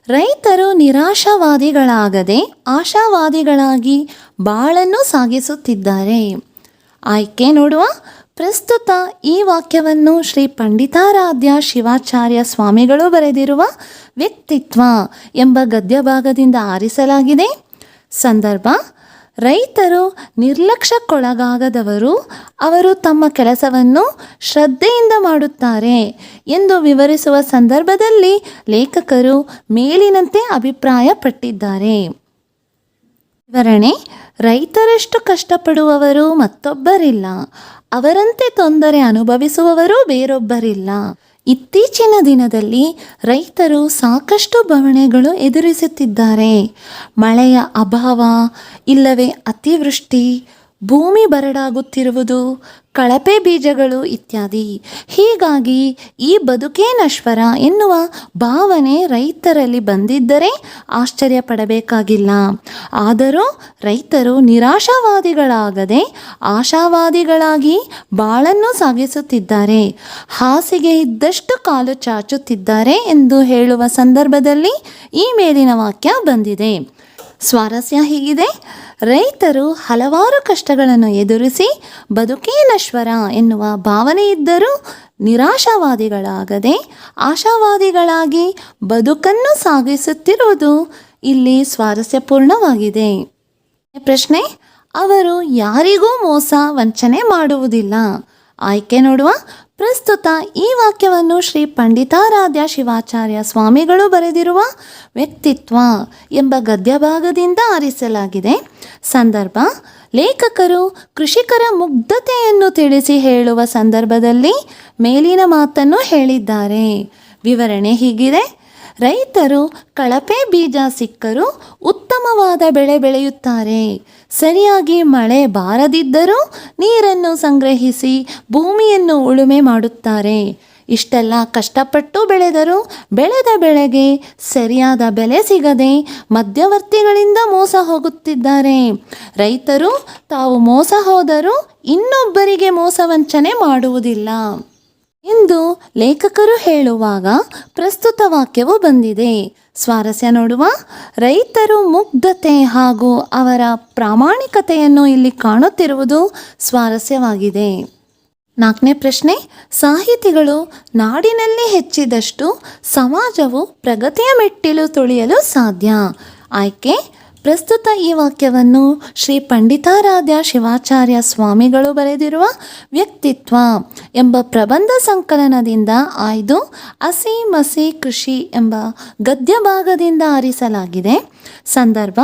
ರೈತರು ನಿರಾಶಾವಾದಿಗಳಾಗದೆ ಆಶಾವಾದಿಗಳಾಗಿ ಬಾಳನ್ನು ಸಾಗಿಸುತ್ತಿದ್ದಾರೆ. ಆಯ್ಕೆ ನೋಡುವ. ಪ್ರಸ್ತುತ ಈ ವಾಕ್ಯವನ್ನು ಶ್ರೀ ಪಂಡಿತಾರಾಧ್ಯ ಶಿವಾಚಾರ್ಯ ಸ್ವಾಮಿಗಳು ಬರೆದಿರುವ ವ್ಯಕ್ತಿತ್ವ ಎಂಬ ಗದ್ಯ ಭಾಗದಿಂದ ಆರಿಸಲಾಗಿದೆ. ಸಂದರ್ಭ ರೈತರು ನಿರ್ಲಕ್ಷ್ಯಕ್ಕೊಳಗಾಗದವರು. ಅವರು ತಮ್ಮ ಕೆಲಸವನ್ನು ಶ್ರದ್ಧೆಯಿಂದ ಮಾಡುತ್ತಾರೆ ಎಂದು ವಿವರಿಸುವ ಸಂದರ್ಭದಲ್ಲಿ ಲೇಖಕರು ಮೇಲಿನಂತೆ ಅಭಿಪ್ರಾಯಪಟ್ಟಿದ್ದಾರೆ. ವಿವರಣೆ: ರೈತರಷ್ಟು ಕಷ್ಟಪಡುವವರು ಮತ್ತೊಬ್ಬರಿಲ್ಲ. ಅವರಂತೆ ತೊಂದರೆ ಅನುಭವಿಸುವವರು ಬೇರೊಬ್ಬರಿಲ್ಲ. ಇತ್ತೀಚಿನ ದಿನದಲ್ಲಿ ರೈತರು ಸಾಕಷ್ಟು ಬವಣೆಗಳು ಎದುರಿಸುತ್ತಿದ್ದಾರೆ. ಮಳೆಯ ಅಭಾವ, ಇಲ್ಲವೇ ಅತಿವೃಷ್ಟಿ, ಭೂಮಿ ಬರಡಾಗುತ್ತಿರುವುದು, ಕಳಪೆ ಬೀಜಗಳು ಇತ್ಯಾದಿ. ಹೀಗಾಗಿ ಈ ಬದುಕೇ ನಶ್ವರ ಎನ್ನುವ ಭಾವನೆ ರೈತರಲ್ಲಿ ಬಂದಿದ್ದರೆ ಆಶ್ಚರ್ಯಪಡಬೇಕಾಗಿಲ್ಲ. ಆದರೂ ರೈತರು ನಿರಾಶಾವಾದಿಗಳಾಗದೆ ಆಶಾವಾದಿಗಳಾಗಿ ಬಾಳನ್ನು ಸಾಗಿಸುತ್ತಿದ್ದಾರೆ. ಹಾಸಿಗೆ ಇದ್ದಷ್ಟು ಕಾಲು ಚಾಚುತ್ತಿದ್ದಾರೆ ಎಂದು ಹೇಳುವ ಸಂದರ್ಭದಲ್ಲಿ ಈ ಮೇಲಿನ ವಾಕ್ಯ ಬಂದಿದೆ. ಸ್ವಾರಸ್ಯ ಹೀಗಿದೆ: ರೈತರು ಹಲವಾರು ಕಷ್ಟಗಳನ್ನು ಎದುರಿಸಿ ಬದುಕೇ ನಶ್ವರ ಎನ್ನುವ ಭಾವನೆ ಇದ್ದರೂ ನಿರಾಶಾವಾದಿಗಳಾಗದೆ ಆಶಾವಾದಿಗಳಾಗಿ ಬದುಕನ್ನು ಸಾಗಿಸುತ್ತಿರುವುದು ಇಲ್ಲಿ ಸ್ವಾರಸ್ಯಪೂರ್ಣವಾಗಿದೆ. ಪ್ರಶ್ನೆ: ಅವರು ಯಾರಿಗೂ ಮೋಸ ವಂಚನೆ ಮಾಡುವುದಿಲ್ಲ. ಆಯ್ಕೆ ನೋಡುವ. ಪ್ರಸ್ತುತ ಈ ವಾಕ್ಯವನ್ನು ಶ್ರೀ ಪಂಡಿತಾರಾಧ್ಯ ಶಿವಾಚಾರ್ಯ ಸ್ವಾಮಿಗಳು ಬರೆದಿರುವ ವ್ಯಕ್ತಿತ್ವ ಎಂಬ ಗದ್ಯ ಭಾಗದಿಂದ ಆರಿಸಲಾಗಿದೆ. ಸಂದರ್ಭ ಲೇಖಕರು ಕೃಷಿಕರ ಮುಗ್ಧತೆಯನ್ನು ತಿಳಿಸಿ ಹೇಳುವ ಸಂದರ್ಭದಲ್ಲಿ ಮೇಲಿನ ಮಾತನ್ನು ಹೇಳಿದ್ದಾರೆ. ವಿವರಣೆ ಹೀಗಿದೆ: ರೈತರು ಕಳಪೆ ಬೀಜ ಸಿಕ್ಕರೂ ಉತ್ತಮವಾದ ಬೆಳೆ ಬೆಳೆಯುತ್ತಾರೆ. ಸರಿಯಾಗಿ ಮಳೆ ಬಾರದಿದ್ದರೂ ನೀರನ್ನು ಸಂಗ್ರಹಿಸಿ ಭೂಮಿಯನ್ನು ಉಳುಮೆ ಮಾಡುತ್ತಾರೆ. ಇಷ್ಟೆಲ್ಲ ಕಷ್ಟಪಟ್ಟು ಬೆಳೆದರೂ ಬೆಳೆದ ಬೆಳೆಗೆ ಸರಿಯಾದ ಬೆಲೆ ಸಿಗದೆ ಮಧ್ಯವರ್ತಿಗಳಿಂದ ಮೋಸ ಹೋಗುತ್ತಿದ್ದಾರೆ. ರೈತರು ತಾವು ಮೋಸ ಹೋದರೂ ಇನ್ನೊಬ್ಬರಿಗೆ ಮೋಸ ವಂಚನೆ ಮಾಡುವುದಿಲ್ಲ ಎಂದು ಲೇಖಕರು ಹೇಳುವಾಗ ಪ್ರಸ್ತುತ ವಾಕ್ಯವು ಬಂದಿದೆ. ಸ್ವಾರಸ್ಯ ನೋಡುವ. ರೈತರು ಮುಗ್ಧತೆ ಹಾಗೂ ಅವರ ಪ್ರಾಮಾಣಿಕತೆಯನ್ನು ಇಲ್ಲಿ ಕಾಣುತ್ತಿರುವುದು ಸ್ವಾರಸ್ಯವಾಗಿದೆ. ನಾಲ್ಕನೇ ಪ್ರಶ್ನೆ. ಸಾಹಿತಿಗಳು ನಾಡಿನಲ್ಲಿ ಹೆಚ್ಚಿದಷ್ಟು ಸಮಾಜವು ಪ್ರಗತಿಯ ಮೆಟ್ಟಿಲು ತುಳಿಯಲು ಸಾಧ್ಯ. ಆಯ್ಕೆ: ಪ್ರಸ್ತುತ ಈ ವಾಕ್ಯವನ್ನು ಶ್ರೀ ಪಂಡಿತಾರಾಧ್ಯ ಶಿವಾಚಾರ್ಯ ಸ್ವಾಮಿಗಳು ಬರೆದಿರುವ ವ್ಯಕ್ತಿತ್ವ ಎಂಬ ಪ್ರಬಂಧ ಸಂಕಲನದಿಂದ ಆಯ್ದು ಹಸಿ ಮಸಿ ಕೃಷಿ ಎಂಬ ಗದ್ಯ ಭಾಗದಿಂದ ಆರಿಸಲಾಗಿದೆ. ಸಂದರ್ಭ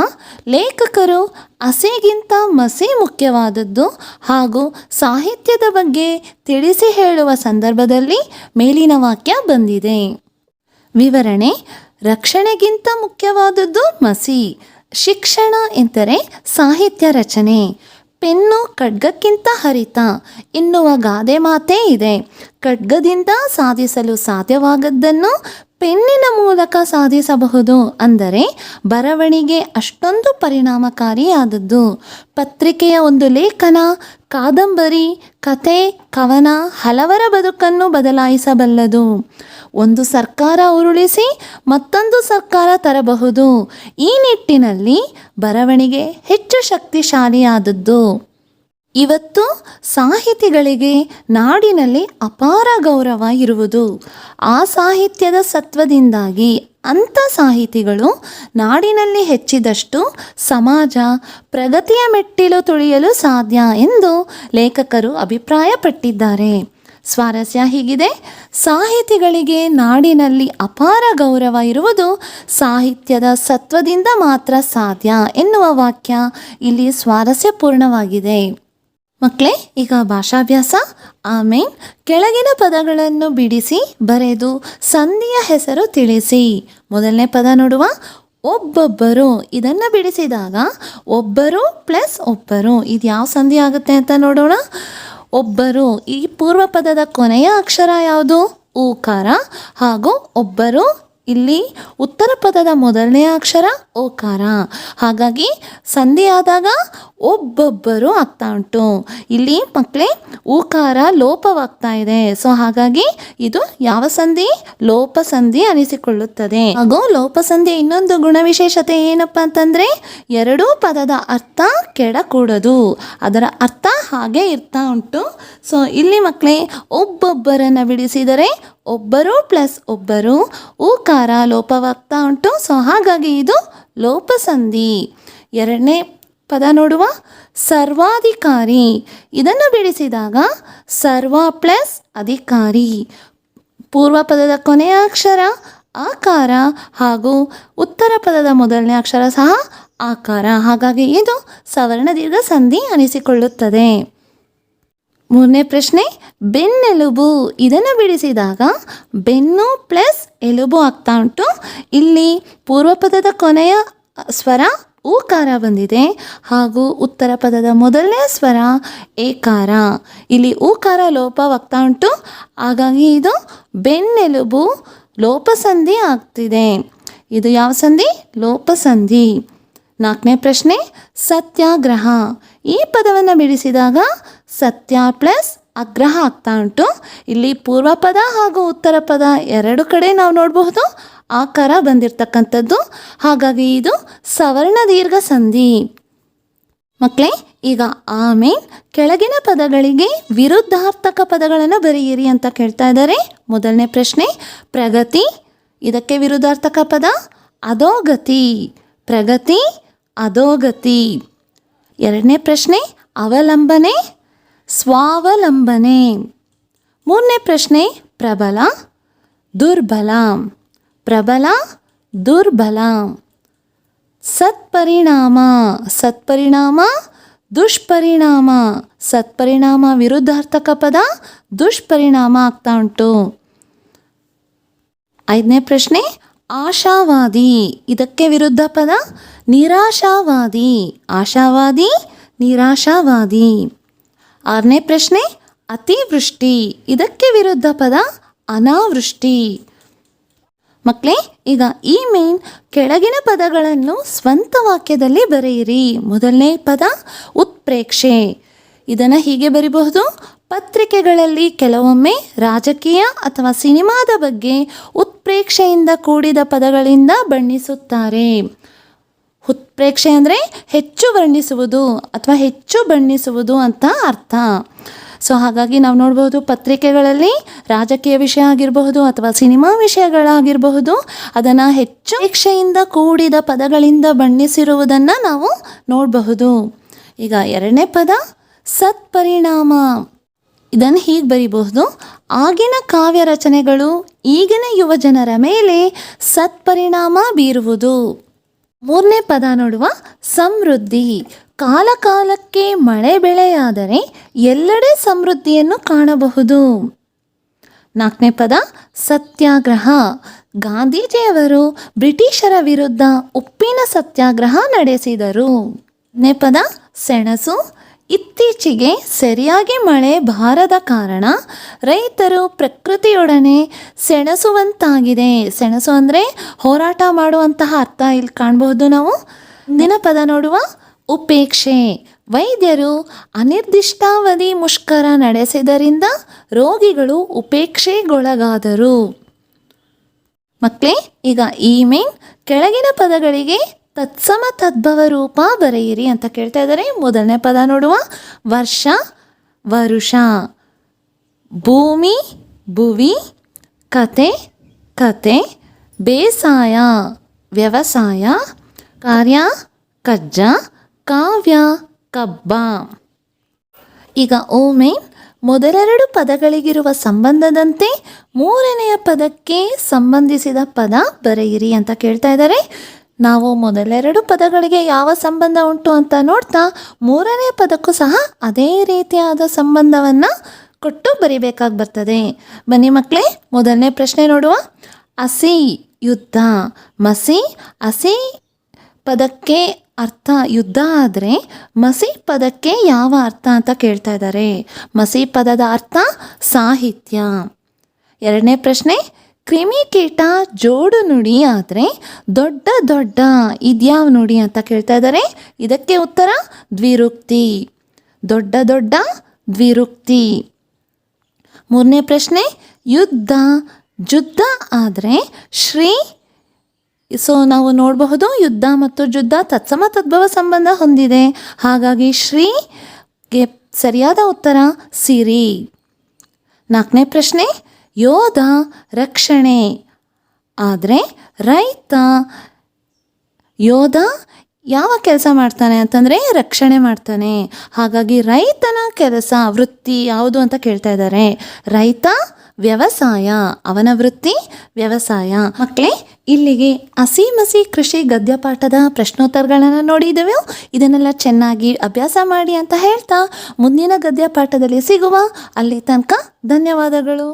ಲೇಖಕರು ಹಸಿಗಿಂತ ಮಸಿ ಮುಖ್ಯವಾದದ್ದು ಹಾಗೂ ಸಾಹಿತ್ಯದ ಬಗ್ಗೆ ತಿಳಿಸಿ ಹೇಳುವ ಸಂದರ್ಭದಲ್ಲಿ ಮೇಲಿನ ವಾಕ್ಯ ಬಂದಿದೆ. ವಿವರಣೆ: ರಕ್ಷಣೆಗಿಂತ ಮುಖ್ಯವಾದದ್ದು ಮಸಿ. ಶಿಕ್ಷಣ ಎಂದರೆ ಸಾಹಿತ್ಯ ರಚನೆ. ಪೆನ್ನು ಖಡ್ಗಕ್ಕಿಂತ ಹರಿತ ಎನ್ನುವ ಗಾದೆ ಮಾತೇ ಇದೆ. ಖಡ್ಗದಿಂದ ಸಾಧಿಸಲು ಸಾಧ್ಯವಾಗದ್ದನ್ನು ಪೆನ್ನಿನ ಮೂಲಕ ಸಾಧಿಸಬಹುದು. ಅಂದರೆ ಬರವಣಿಗೆ ಅಷ್ಟೊಂದು ಪರಿಣಾಮಕಾರಿಯಾದದ್ದು. ಪತ್ರಿಕೆಯ ಒಂದು ಲೇಖನ, ಕಾದಂಬರಿ, ಕತೆ, ಕವನ ಹಲವರ ಬದುಕನ್ನು ಬದಲಾಯಿಸಬಲ್ಲದು. ಒಂದು ಸರ್ಕಾರ ಉರುಳಿಸಿ ಮತ್ತೊಂದು ಸರ್ಕಾರ ತರಬಹುದು. ಈ ನಿಟ್ಟಿನಲ್ಲಿ ಬರವಣಿಗೆ ಹೆಚ್ಚು ಶಕ್ತಿಶಾಲಿಯಾದದ್ದು. ಇವತ್ತು ಸಾಹಿತಿಗಳಿಗೆ ನಾಡಿನಲ್ಲಿ ಅಪಾರ ಗೌರವ ಇರುವುದು ಆ ಸಾಹಿತ್ಯದ ಸತ್ವದಿಂದಾಗಿ. ಅಂಥ ಸಾಹಿತಿಗಳು ನಾಡಿನಲ್ಲಿ ಹೆಚ್ಚಿದಷ್ಟು ಸಮಾಜ ಪ್ರಗತಿಯ ಮೆಟ್ಟಿಲು ತುಳಿಯಲು ಸಾಧ್ಯ ಎಂದು ಲೇಖಕರು ಅಭಿಪ್ರಾಯಪಟ್ಟಿದ್ದಾರೆ. ಸ್ವಾರಸ್ಯ ಹೀಗಿದೆ: ಸಾಹಿತಿಗಳಿಗೆ ನಾಡಿನಲ್ಲಿ ಅಪಾರ ಗೌರವ ಇರುವುದು ಸಾಹಿತ್ಯದ ಸತ್ವದಿಂದ ಮಾತ್ರ ಸಾಧ್ಯ ಎನ್ನುವ ವಾಕ್ಯ ಇಲ್ಲಿ ಸ್ವಾರಸ್ಯಪೂರ್ಣವಾಗಿದೆ. ಮಕ್ಕಳೇ, ಈಗ ಭಾಷಾಭ್ಯಾಸ. ಆಮೇನ್. ಕೆಳಗಿನ ಪದಗಳನ್ನು ಬಿಡಿಸಿ ಬರೆದು ಸಂಧಿಯ ಹೆಸರು ತಿಳಿಸಿ. ಮೊದಲನೇ ಪದ ನೋಡುವ, ಒಬ್ಬೊಬ್ಬರು. ಇದನ್ನು ಬಿಡಿಸಿದಾಗ ಒಬ್ಬರು ಪ್ಲಸ್ ಒಬ್ಬರು, ಇದು ಯಾವ ಸಂಧಿ ಆಗುತ್ತೆ ಅಂತ ನೋಡೋಣ. ಒಬ್ಬರು, ಈ ಪೂರ್ವ ಪದದ ಕೊನೆಯ ಅಕ್ಷರ ಯಾವುದು? ಊಕಾರ. ಹಾಗೂ ಒಬ್ಬರು, ಇಲ್ಲಿ ಉತ್ತರ ಪದದ ಮೊದಲನೆಯ ಅಕ್ಷರ ಓಕಾರ. ಹಾಗಾಗಿ ಸಂಧಿ ಆದಾಗ ಒಬ್ಬೊಬ್ಬರು ಆಗ್ತಾ ಉಂಟು. ಇಲ್ಲಿ ಮಕ್ಕಳೇ ಊಕಾರ ಲೋಪವಾಗ್ತಾ ಇದೆ. ಸೊ ಹಾಗಾಗಿ ಇದು ಯಾವ ಸಂಧಿ? ಲೋಪ ಸಂಧಿ ಅನಿಸಿಕೊಳ್ಳುತ್ತದೆ. ಹಾಗೂ ಲೋಪ ಸಂಧಿ ಇನ್ನೊಂದು ಗುಣವಿಶೇಷತೆ ಏನಪ್ಪ ಅಂತಂದ್ರೆ, ಎರಡೂ ಪದದ ಅರ್ಥ ಕೆಡಕೂಡದು, ಅದರ ಅರ್ಥ ಹಾಗೆ ಇರ್ತಾ ಉಂಟು. ಸೊ ಇಲ್ಲಿ ಮಕ್ಕಳೇ ಒಬ್ಬೊಬ್ಬರನ್ನು ಬಿಡಿಸಿದರೆ ಒಬ್ಬರು ಪ್ಲಸ್ ಒಬ್ಬರು, ಊಕಾರ ಲೋಪವಾಗ್ತಾ ಉಂಟು. ಸೊ ಹಾಗಾಗಿ ಇದು ಲೋಪಸಂಧಿ. ಎರಡನೇ ಪದ ನೋಡುವ, ಸರ್ವಾಧಿಕಾರಿ. ಇದನ್ನು ಬಿಡಿಸಿದಾಗ ಸರ್ವ ಪ್ಲಸ್ ಅಧಿಕಾರಿ. ಪೂರ್ವ ಪದದ ಕೊನೆಯ ಅಕ್ಷರ ಆಕಾರ ಹಾಗೂ ಉತ್ತರ ಪದದ ಮೊದಲನೇ ಅಕ್ಷರ ಸಹ ಆಕಾರ. ಹಾಗಾಗಿ ಇದು ಸವರ್ಣ ದೀರ್ಘ ಸಂಧಿ ಅನಿಸಿಕೊಳ್ಳುತ್ತದೆ. ಮೂರನೇ ಪ್ರಶ್ನೆ, ಬೆನ್ನೆಲುಬು. ಇದನ್ನು ಬಿಡಿಸಿದಾಗ ಬೆನ್ನು ಪ್ಲಸ್ ಎಲುಬು ಆಗ್ತಾ ಉಂಟು. ಇಲ್ಲಿ ಪೂರ್ವ ಪದದ ಕೊನೆಯ ಸ್ವರ ಊಕಾರ ಬಂದಿದೆ ಹಾಗೂ ಉತ್ತರ ಪದದ ಮೊದಲನೇ ಸ್ವರ ಏಕಾರ. ಇಲ್ಲಿ ಊಕಾರ ಲೋಪವಾಗ್ತಾ ಉಂಟು. ಹಾಗಾಗಿ ಇದು ಬೆನ್ನೆಲುಬು ಲೋಪಸಂಧಿ ಆಗ್ತಿದೆ. ಇದು ಯಾವ ಸಂಧಿ? ಲೋಪಸಂಧಿ. ನಾಲ್ಕನೇ ಪ್ರಶ್ನೆ, ಸತ್ಯಾಗ್ರಹ. ಈ ಪದವನ್ನು ಬಿಡಿಸಿದಾಗ ಸತ್ಯ ಪ್ಲಸ್ ಆಗ್ರಹ ಆಗ್ತಾ ಉಂಟು. ಇಲ್ಲಿ ಪೂರ್ವ ಪದ ಹಾಗೂ ಉತ್ತರ ಪದ ಎರಡು ಕಡೆ ನಾವು ನೋಡಬಹುದು ಆಕಾರ ಬಂದಿರತಕ್ಕಂಥದ್ದು. ಹಾಗಾಗಿ ಇದು ಸವರ್ಣ ದೀರ್ಘ ಸಂಧಿ. ಮಕ್ಕಳೇ, ಈಗ ಆಮೇನ್ ಕೆಳಗಿನ ಪದಗಳಿಗೆ ವಿರುದ್ಧಾರ್ಥಕ ಪದಗಳನ್ನು ಬರೆಯಿರಿ ಅಂತ ಕೇಳ್ತಾ ಇದ್ದಾರೆ. ಮೊದಲನೇ ಪ್ರಶ್ನೆ, ಪ್ರಗತಿ. ಇದಕ್ಕೆ ವಿರುದ್ಧಾರ್ಥಕ ಪದ ಅಧೋಗತಿ. ಪ್ರಗತಿ, ಅಧೋಗತಿ. ಎರಡನೇ ಪ್ರಶ್ನೆ, ಅವಲಂಬನೆ, ಸ್ವಾವಲಂಬನೆ. ಮೂರನೇ ಪ್ರಶ್ನೆ, ಪ್ರಬಲ, ದುರ್ಬಲ. ಪ್ರಬಲ, ದುರ್ಬಲ. ಸತ್ಪರಿಣಾಮ. ಸತ್ಪರಿಣಾಮ, ದುಷ್ಪರಿಣಾಮ. ಸತ್ಪರಿಣಾಮ ವಿರುದ್ಧಾರ್ಥಕ ಪದ, ದುಷ್ಪರಿಣಾಮ ಆಗ್ತಾ ಉಂಟು. ಐದನೇ ಪ್ರಶ್ನೆ, ಆಶಾವಾದಿ. ಇದಕ್ಕೆ ವಿರುದ್ಧ ಪದ ನಿರಾಶಾವಾದಿ. ಆಶಾವಾದಿ, ನಿರಾಶಾವಾದಿ. ಆರನೇ ಪ್ರಶ್ನೆ, ಅತಿವೃಷ್ಟಿ. ಇದಕ್ಕೆ ವಿರುದ್ಧ ಪದ ಅನಾವೃಷ್ಟಿ. ಮಕ್ಕಳೇ, ಈಗ ಈ ಮೇನ್ ಕೆಳಗಿನ ಪದಗಳನ್ನು ಸ್ವಂತ ವಾಕ್ಯದಲ್ಲಿ ಬರೆಯಿರಿ. ಮೊದಲನೇ ಪದ ಉತ್ಪ್ರೇಕ್ಷೆ. ಇದನ್ನು ಹೀಗೆ ಬರಿಬಹುದು: ಪತ್ರಿಕೆಗಳಲ್ಲಿ ಕೆಲವೊಮ್ಮೆ ರಾಜಕೀಯ ಅಥವಾ ಸಿನಿಮಾದ ಬಗ್ಗೆ ಉತ್ಪ್ರೇಕ್ಷೆಯಿಂದ ಕೂಡಿದ ಪದಗಳಿಂದ ಬಣ್ಣಿಸುತ್ತಾರೆ. ಉತ್ಪ್ರೇಕ್ಷೆ ಅಂದರೆ ಹೆಚ್ಚು ವರ್ಣಿಸುವುದು ಅಥವಾ ಹೆಚ್ಚು ಬಣ್ಣಿಸುವುದು ಅಂತ ಅರ್ಥ. ಸೊ ಹಾಗಾಗಿ ನಾವು ನೋಡ್ಬೋದು, ಪತ್ರಿಕೆಗಳಲ್ಲಿ ರಾಜಕೀಯ ವಿಷಯ ಆಗಿರಬಹುದು ಅಥವಾ ಸಿನಿಮಾ ವಿಷಯಗಳಾಗಿರಬಹುದು, ಅದನ್ನು ಹೆಚ್ಚು ಪ್ರೇಕ್ಷೆಯಿಂದ ಕೂಡಿದ ಪದಗಳಿಂದ ಬಣ್ಣಿಸಿರುವುದನ್ನು ನಾವು ನೋಡಬಹುದು. ಈಗ ಎರಡನೇ ಪದ ಸತ್ಪರಿಣಾಮ. ಇದನ್ನು ಹೀಗೆ ಬರಿಬಹುದು: ಆಗಿನ ಕಾವ್ಯ ರಚನೆಗಳು ಈಗಿನ ಯುವ ಜನರ ಮೇಲೆ ಸತ್ಪರಿಣಾಮ ಬೀರುವುದು. ಮೂರನೇ ಪದ ನೋಡುವ, ಸಮೃದ್ಧಿ. ಕಾಲ ಕಾಲಕ್ಕೆ ಮಳೆ ಬೆಳೆಯಾದರೆ ಎಲ್ಲೆಡೆ ಸಮೃದ್ಧಿಯನ್ನು ಕಾಣಬಹುದು. ನಾಲ್ಕನೇ ಪದ ಸತ್ಯಾಗ್ರಹ. ಗಾಂಧೀಜಿಯವರು ಬ್ರಿಟಿಷರ ವಿರುದ್ಧ ಉಪ್ಪಿನ ಸತ್ಯಾಗ್ರಹ ನಡೆಸಿದರು. ನೇ ಪದ ಸೆಣಸು. ಇತ್ತೀಚೆಗೆ ಸರಿಯಾಗಿ ಮಳೆ ಬಾರದ ಕಾರಣ ರೈತರು ಪ್ರಕೃತಿಯೊಡನೆ ಸೆಣಸುವಂತಾಗಿದೆ. ಸೆಣಸು ಅಂದರೆ ಹೋರಾಟ ಮಾಡುವಂತಹ ಅರ್ಥ ಇಲ್ಲಿ ಕಾಣಬಹುದು ನಾವು. ಮುಂದಿನ ಪದ ನೋಡುವ, ಉಪೇಕ್ಷೆ. ವೈದ್ಯರು ಅನಿರ್ದಿಷ್ಟಾವಧಿ ಮುಷ್ಕರ ನಡೆಸಿದ್ದರಿಂದ ರೋಗಿಗಳು ಉಪೇಕ್ಷೆಗೊಳಗಾದರು. ಮಕ್ಕಳೇ, ಈಗ ಈ ಮೇನ್ ಕೆಳಗಿನ ಪದಗಳಿಗೆ ತತ್ಸಮ ತದ್ಭವ ರೂಪ ಬರೆಯಿರಿ ಅಂತ ಕೇಳ್ತಾ ಇದ್ದಾರೆ. ಮೊದಲನೇ ಪದ ನೋಡುವ, ವರ್ಷ ವರುಷ, ಭೂಮಿ ಭುವಿ, ಕತೆ ಕತೆ, ಬೇಸಾಯ ವ್ಯವಸಾಯ, ಕಾರ್ಯ ಕಜ್ಜ, ಕಾವ್ಯ ಕಬ್ಬ. ಈಗ ಮೇನ್ ಮೊದಲೆರಡು ಪದಗಳಿಗಿರುವ ಸಂಬಂಧದಂತೆ ಮೂರನೆಯ ಪದಕ್ಕೆ ಸಂಬಂಧಿಸಿದ ಪದ ಬರೆಯಿರಿ ಅಂತ ಕೇಳ್ತಾ ಇದ್ದಾರೆ. ನಾವು ಮೊದಲೆರಡು ಪದಗಳಿಗೆ ಯಾವ ಸಂಬಂಧ ಉಂಟು ಅಂತ ನೋಡ್ತಾ ಮೂರನೇ ಪದಕ್ಕೂ ಸಹ ಅದೇ ರೀತಿಯಾದ ಸಂಬಂಧವನ್ನು ಕೊಟ್ಟು ಬರಿಬೇಕಾಗಿ ಬರ್ತದೆ. ಬನ್ನಿ ಮಕ್ಕಳೇ, ಮೊದಲನೇ ಪ್ರಶ್ನೆ ನೋಡುವ. ಹಸಿ ಯುದ್ಧ, ಮಸಿ. ಹಸಿ ಪದಕ್ಕೆ ಅರ್ಥ ಯುದ್ಧ ಆದರೆ ಮಸಿ ಪದಕ್ಕೆ ಯಾವ ಅರ್ಥ ಅಂತ ಕೇಳ್ತಾ ಇದ್ದಾರೆ. ಮಸಿ ಪದದ ಅರ್ಥ ಸಾಹಿತ್ಯ. ಎರಡನೇ ಪ್ರಶ್ನೆ, ಕ್ರಿಮಿಕೀಟ ಜೋಡು ನುಡಿ ಆದರೆ ದೊಡ್ಡ ದೊಡ್ಡ ಇದ್ಯಾವ ನುಡಿ ಅಂತ ಕೇಳ್ತಾ ಇದ್ದಾರೆ. ಇದಕ್ಕೆ ಉತ್ತರ ದ್ವಿರುಕ್ತಿ. ದೊಡ್ಡ ದೊಡ್ಡ ದ್ವಿರುಕ್ತಿ. ಮೂರನೇ ಪ್ರಶ್ನೆ, ಯುದ್ಧ ಜುದ್ಧ ಆದರೆ ಶ್ರೀ. ನಾವು ನೋಡಬಹುದು ಯುದ್ಧ ಮತ್ತು ಜುದ್ಧ ತತ್ಸಮ ತದ್ಭವ ಸಂಬಂಧ ಹೊಂದಿದೆ. ಹಾಗಾಗಿ ಶ್ರೀಗೆ ಸರಿಯಾದ ಉತ್ತರ ಸಿರಿ. ನಾಲ್ಕನೇ ಪ್ರಶ್ನೆ, ಯೋಧ ರಕ್ಷಣೆ ಆದರೆ ರೈತ. ಯೋಧ ಯಾವ ಕೆಲಸ ಮಾಡ್ತಾನೆ ಅಂತಂದರೆ ರಕ್ಷಣೆ ಮಾಡ್ತಾನೆ. ಹಾಗಾಗಿ ರೈತನ ಕೆಲಸ ವೃತ್ತಿ ಯಾವುದು ಅಂತ ಕೇಳ್ತಾ ಇದ್ದಾರೆ. ರೈತ ವ್ಯವಸಾಯ, ಅವನ ವೃತ್ತಿ ವ್ಯವಸಾಯ. ಮಕ್ಕಳೇ, ಇಲ್ಲಿಗೆ ಹಸಿ ಮಸಿ ಕೃಷಿ ಗದ್ಯಪಾಠದ ಪ್ರಶ್ನೋತ್ತರಗಳನ್ನು ನೋಡಿದೆವು. ಇದನ್ನೆಲ್ಲ ಚೆನ್ನಾಗಿ ಅಭ್ಯಾಸ ಮಾಡಿ ಅಂತ ಹೇಳ್ತಾ ಮುಂದಿನ ಗದ್ಯಪಾಠದಲ್ಲಿ ಸಿಗುವ. ಅಲ್ಲಿ ತನಕ ಧನ್ಯವಾದಗಳು.